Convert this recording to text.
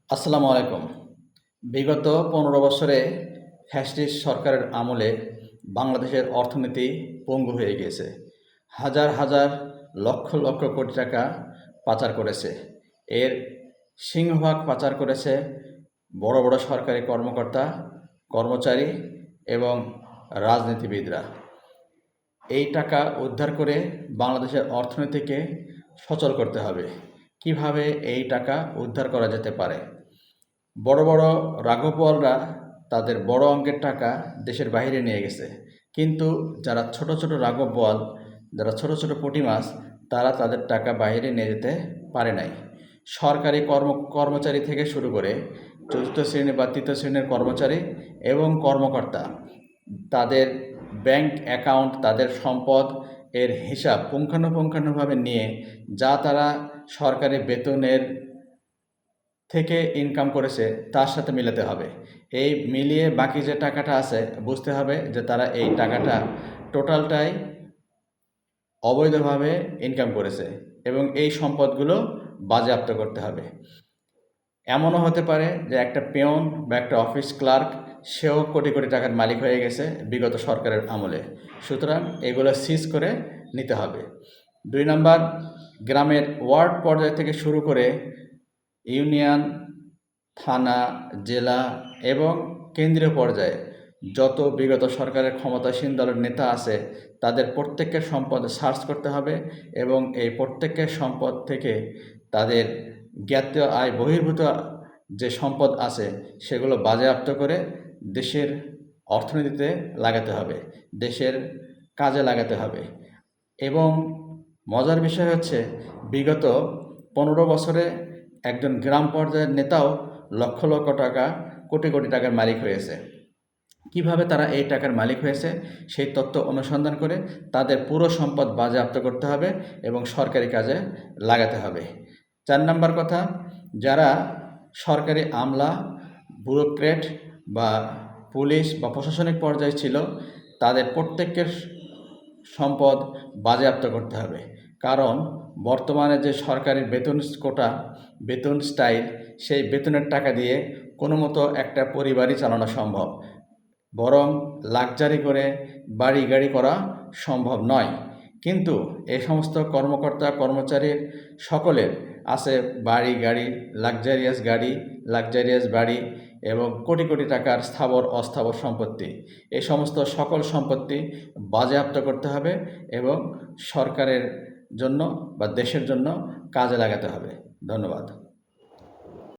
আসসালামু আলাইকুম। বিগত ১৫ বছরে ফ্যাসিস্ট সরকারের আমলে বাংলাদেশের অর্থনীতি পঙ্গু হয়ে গিয়েছে। হাজার হাজার লক্ষ লক্ষ কোটি টাকা পাচার করেছে। এর সিংহভাগ পাচার করেছে বড় বড় সরকারি কর্মকর্তা, কর্মচারী এবং রাজনীতিবিদরা। এই টাকা উদ্ধার করে বাংলাদেশের অর্থনীতিকে সচল করতে হবে। কিভাবে এই টাকা উদ্ধার করা যেতে পারে? বড় বড় রাঘববোয়ালরা তাদের বড় অঙ্কের টাকা দেশের বাইরে নিয়ে গেছে, কিন্তু যারা ছোট ছোট রাঘববোয়াল, যারা ছোট ছোট পুঁটি মাছ, তারা তাদের টাকা বাইরে নিয়ে যেতে পারে নাই। সরকারি কর্মচারী থেকে শুরু করে চতুর্থ শ্রেণী বা তৃতীয় শ্রেণীর কর্মচারী এবং কর্মকর্তা তাদের ব্যাংক অ্যাকাউন্ট, তাদের সম্পদ এর হিসাব পুঙ্খানুপুঙ্খানুভাবে নিয়ে যা তারা সরকারি বেতনের থেকে ইনকাম করেছে তার সাথে মিলাতে হবে। এই মিলিয়ে বাকি যে টাকাটা আছে বুঝতে হবে যে তারা এই টাকাটা টোটালটাই অবৈধভাবে ইনকাম করেছে এবং এই সম্পদগুলো বাজেয়াপ্ত করতে হবে। এমনও হতে পারে যে একটা পেয়ন বা একটা অফিস ক্লার্ক সেও কোটি কোটি টাকার মালিক হয়ে গেছে বিগত সরকারের আমলে। সুতরাং এগুলো সিজ করে নিতে হবে। ২ নাম্বার, গ্রামের ওয়ার্ড পর্যায় থেকে শুরু করে ইউনিয়ন, থানা, জেলা এবং কেন্দ্রীয় পর্যায়ে যত বিগত সরকারের ক্ষমতাসীন দলের নেতা আছে তাদের প্রত্যেকের সম্পদ সার্চ করতে হবে এবং এই প্রত্যেকের সম্পদ থেকে তাদের জ্ঞাত আয় বহির্ভূত যে সম্পদ আছে সেগুলো বাজেয়াপ্ত করে দেশের অর্থনীতিতে লাগাতে হবে, দেশের কাজে লাগাতে হবে। এবং মজার বিষয় হচ্ছে বিগত ১৫ বছরে একজন গ্রাম পর্যায়ের নেতাও লক্ষ লক্ষ টাকা, কোটি কোটি টাকার মালিক হয়েছে। কিভাবে তারা এই টাকার মালিক হয়েছে সেই তথ্য অনুসন্ধান করে তাদের পুরো সম্পদ বাজেয়াপ্ত করতে হবে এবং সরকারি কাজে লাগাতে হবে। ৪ নাম্বার কথা, যারা সরকারি আমলা, ব্যুরোক্র্যাট বা পুলিশ বা প্রশাসনিক পর্যায়ে ছিল তাদের প্রত্যেকের সম্পদ বাজেয়াপ্ত করতে হবে। কারণ বর্তমানে যে সরকারি বেতন কোটা, বেতন স্টাইল, সেই বেতনের টাকা দিয়ে কোনো মতো একটা পরিবারই চালানো সম্ভব, বরং লাক্সারি করে বাড়ি গাড়ি করা সম্ভব নয়। কিন্তু এই সমস্ত কর্মকর্তা কর্মচারীর সকলের আছে বাড়ি গাড়ি, লাক্সারিয়াস বাড়ি এবং কোটি কোটি টাকার স্থাবর অস্থাবর সম্পত্তি। এই সমস্ত সকল সম্পত্তি বাজেয়াপ্ত করতে হবে এবং সরকারের জন্য বা দেশের জন্য কাজে লাগাতে হবে। ধন্যবাদ।